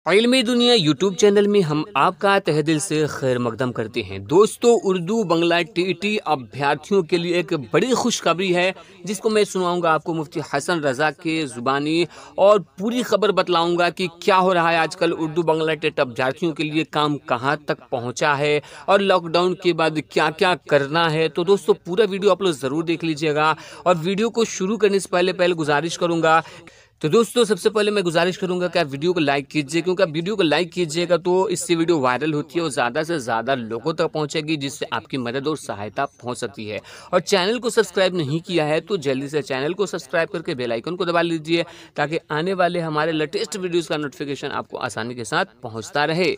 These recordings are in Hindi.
इल्मी दुनिया यूट्यूब चैनल में हम आपका तहे दिल से खैर मकदम करते हैं। दोस्तों, उर्दू बंगला टीटी अभ्यर्थियों के लिए एक बड़ी खुशखबरी है, जिसको मैं सुनाऊंगा आपको मुफ्ती हसन रजा के ज़ुबानी और पूरी खबर बतलाऊंगा कि क्या हो रहा है आजकल उर्दू बंगला टेट अभ्यर्थियों के लिए, काम कहां तक पहुंचा है और लॉकडाउन के बाद क्या क्या करना है। तो दोस्तों, पूरा वीडियो आप लोग ज़रूर देख लीजिएगा और वीडियो को शुरू करने से पहले गुजारिश करूंगा। तो दोस्तों, सबसे पहले मैं गुजारिश करूंगा कि आप वीडियो को लाइक कीजिए, क्योंकि आप वीडियो को लाइक कीजिएगा तो इससे वीडियो वायरल होती है और ज़्यादा से ज़्यादा लोगों तक पहुंचेगी, जिससे आपकी मदद और सहायता पहुंच सकती है। और चैनल को सब्सक्राइब नहीं किया है तो जल्दी से चैनल को सब्सक्राइब करके बेल आइकन को दबा लीजिए, ताकि आने वाले हमारे लेटेस्ट वीडियोज़ का नोटिफिकेशन आपको आसानी के साथ पहुँचता रहे।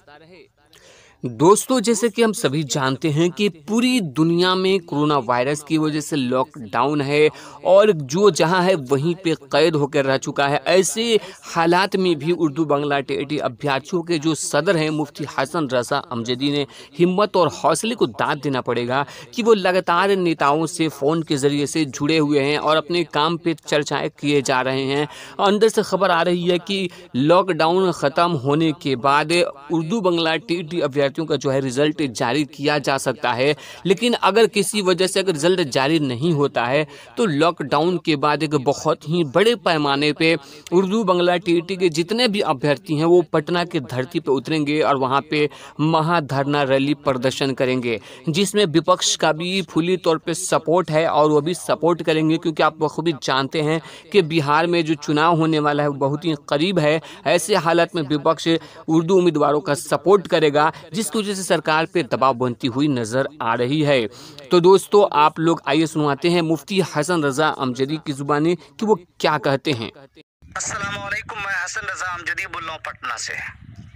दोस्तों, जैसे कि हम सभी जानते हैं कि पूरी दुनिया में कोरोना वायरस की वजह से लॉकडाउन है और जो जहां है वहीं पे कैद होकर रह चुका है। ऐसे हालात में भी उर्दू बंगला टीटी अभ्यर्थियों के जो सदर हैं मुफ्ती हसन रजा अमजदी ने हिम्मत और हौसले को दाद देना पड़ेगा कि वो लगातार नेताओं से फ़ोन के ज़रिए से जुड़े हुए हैं और अपने काम पे चर्चाएँ किए जा रहे हैं। अंदर से खबर आ रही है कि लॉकडाउन ख़त्म होने के बाद उर्दू बंगला टीटी का जो है रिजल्ट जारी किया जा सकता है, लेकिन अगर किसी वजह से अगर रिजल्ट जारी नहीं होता है तो लॉकडाउन के बाद एक बहुत ही बड़े पैमाने पे उर्दू बंगला टीटी के जितने भी अभ्यर्थी हैं वो पटना की धरती पे उतरेंगे और वहां पे महाधरना रैली प्रदर्शन करेंगे, जिसमें विपक्ष का भी फुली तौर पे सपोर्ट है और वो भी सपोर्ट करेंगे, क्योंकि आप बखूबी जानते हैं कि बिहार में जो चुनाव होने वाला है वो बहुत ही करीब है। ऐसे हालात में विपक्ष उर्दू उम्मीदवारों का सपोर्ट करेगा, जिसकी वजह से सरकार पे दबाव बनती हुई नजर आ रही है। तो दोस्तों, आप लोग आइए सुनवाते हैं मुफ्ती हसन रजा अमजदी की जुबानी कि वो क्या कहते हैं। अस्सलाम वालेकुम, मैं हसन रजा अमजदी बोल रहा हूँ पटना से।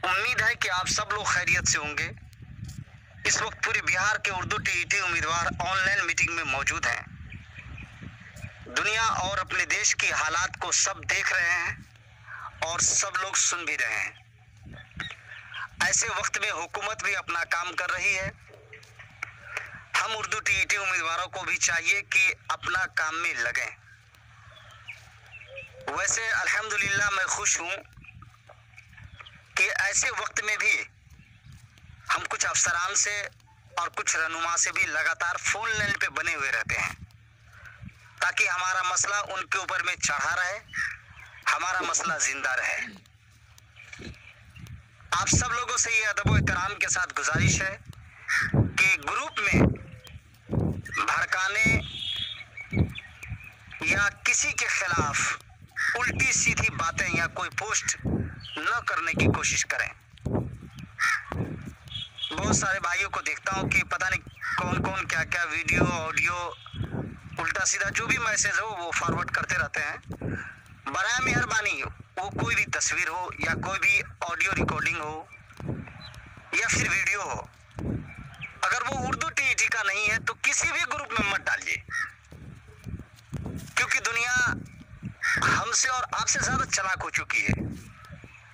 उम्मीद है कि आप सब लोग खैरियत से होंगे। इस वक्त पूरे बिहार के उर्दू टीईटी उम्मीदवार ऑनलाइन मीटिंग में मौजूद हैं। दुनिया और अपने देश की हालात को सब देख रहे हैं और सब लोग सुन भी रहे हैं। ऐसे वक्त में हुकूमत भी अपना काम कर रही है। हम उर्दू टीईटी उम्मीदवारों को भी चाहिए कि अपना काम में लगें। वैसे अल्हम्दुलिल्लाह मैं खुश हूं कि ऐसे वक्त में भी हम कुछ अफसरान से और कुछ रहनुमा से भी लगातार फोन लाइन पे बने हुए रहते हैं, ताकि हमारा मसला उनके ऊपर में चढ़ा रहे, हमारा मसला जिंदा रहे। आप सब लोगों से ये अदब व एहतराम के साथ गुजारिश है कि ग्रुप में भड़काने या किसी के खिलाफ उल्टी सीधी बातें या कोई पोस्ट न करने की कोशिश करें। बहुत सारे भाइयों को देखता हूं कि पता नहीं कौन कौन क्या क्या वीडियो ऑडियो उल्टा सीधा जो भी मैसेज हो वो फॉरवर्ड करते रहते हैं। बराए मेहरबानी वो कोई भी तस्वीर हो या कोई भी ऑडियो रिकॉर्डिंग हो या फिर वीडियो हो, अगर वो उर्दू टीईटी का नहीं है तो किसी भी ग्रुप में मत डालिए, क्योंकि दुनिया हमसे और आपसे ज्यादा चालाक हो चुकी है।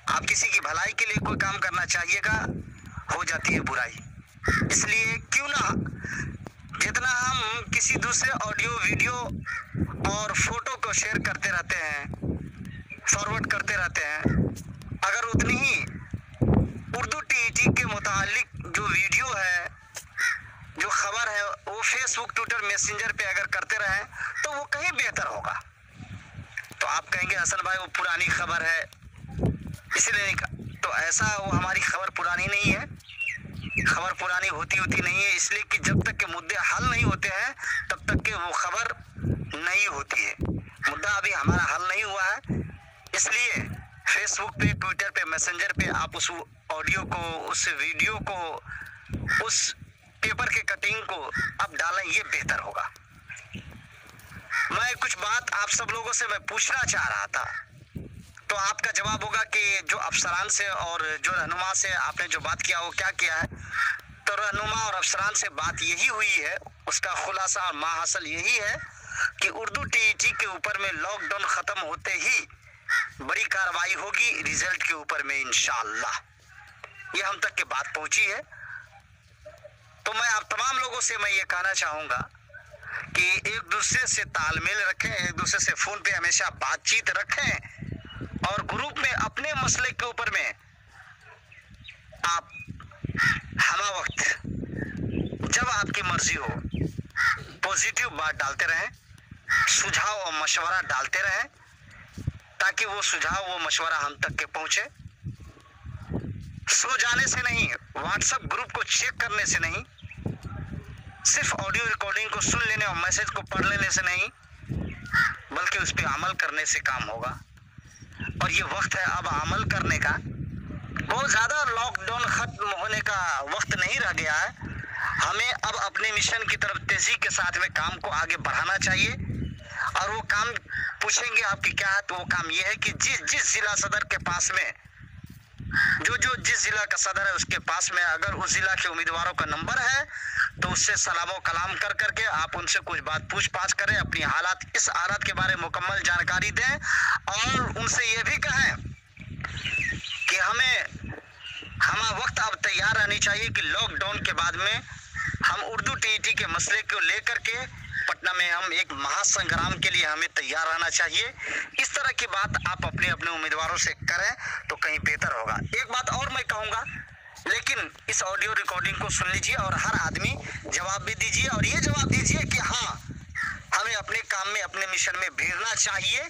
आप किसी की भलाई के लिए कोई काम करना चाहिएगा, हो जाती है बुराई। इसलिए क्यों ना जितना हम किसी दूसरे ऑडियो वीडियो और फोटो को शेयर करते रहते हैं, फॉरवर्ड करते रहते हैं, अगर उतनी ही उर्दू टीईटी के मुतालिक जो वीडियो है, जो खबर है, वो फेसबुक ट्विटर मैसेंजर पे अगर करते रहें तो वो कहीं बेहतर होगा। तो आप कहेंगे हसन भाई वो पुरानी खबर है इसलिए नहीं, तो ऐसा वो हमारी खबर पुरानी नहीं है। खबर पुरानी होती नहीं है, इसलिए कि जब तक के मुद्दे हल नहीं होते हैं तब तक के वो खबर नहीं होती है। मुद्दा अभी हमारा हल नहीं हुआ है, इसलिए फेसबुक पे, ट्विटर पे, मैसेंजर पे आप उस ऑडियो को, उस वीडियो को, उस पेपर के कटिंग को आप डालें, ये बेहतर होगा। मैं कुछ बात आप सब लोगों से मैं पूछना चाह रहा था, तो आपका जवाब होगा कि जो अफसरान से और जो रहनुमा से आपने जो बात किया वो क्या किया है। तो रहनुमा और अफसरान से बात यही हुई है, उसका खुलासा और माहासल यही है कि उर्दू टीईटी के ऊपर में लॉकडाउन खत्म होते ही बड़ी कार्रवाई होगी रिजल्ट के ऊपर में इंशाअल्लाह। ये हम तक के बात पहुंची है। तो मैं आप तमाम लोगों से मैं ये कहना चाहूंगा कि एक दूसरे से तालमेल रखें, एक दूसरे से फोन पे हमेशा बातचीत रखें और ग्रुप में अपने मसले के ऊपर में मर्जी हो, पॉजिटिव बात डालते रहें, सुझाव और मशवरा डालते रहें, ताकि वो सुझाव वो मशवरा हम तक के पहुंचे। सो जाने से नहीं, व्हाट्सएप ग्रुप को चेक करने से नहीं, सिर्फ ऑडियो रिकॉर्डिंग को सुन लेने और मैसेज को पढ़ लेने से नहीं, बल्कि उस पर अमल करने से काम होगा। और ये वक्त है अब अमल करने का। बहुत ज़्यादा लॉकडाउन खत्म होने का वक्त नहीं रह गया है। हमें अब अपने मिशन की तरफ तेजी के साथ में काम को आगे बढ़ाना चाहिए। और वो काम पूछेंगे आपकी क्या है, तो वो काम ये है कि जिस जिला सदर के पास में जो जिस जिला का सदर है उसके पास में अगर उस जिला के उम्मीदवारों का नंबर है तो उससे सलामो कलाम कर करके आप उनसे कुछ बात पूछ पाछ करें, अपनी इस हालात के बारे में मुकम्मल जानकारी दें और उनसे ये भी कहें कि हमारा वक्त अब तैयार रहनी चाहिए कि लॉकडाउन के बाद में हम उर्दू टीईटी के मसले को लेकर के पटना में हम एक महासंग्राम के लिए हमें तैयार रहना चाहिए। इस तरह की बात आप अपने अपने उम्मीदवारों से करें तो कहीं बेहतर होगा। एक बात और मैं कहूँगा, लेकिन इस ऑडियो रिकॉर्डिंग को सुन लीजिए और हर आदमी जवाब भी दीजिए और ये जवाब दीजिए कि हाँ, हमें अपने काम में अपने मिशन में भिड़ना चाहिए।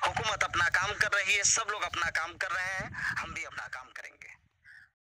हुकूमत अपना काम कर रही है, सब लोग अपना काम कर रहे हैं, हम भी अपना काम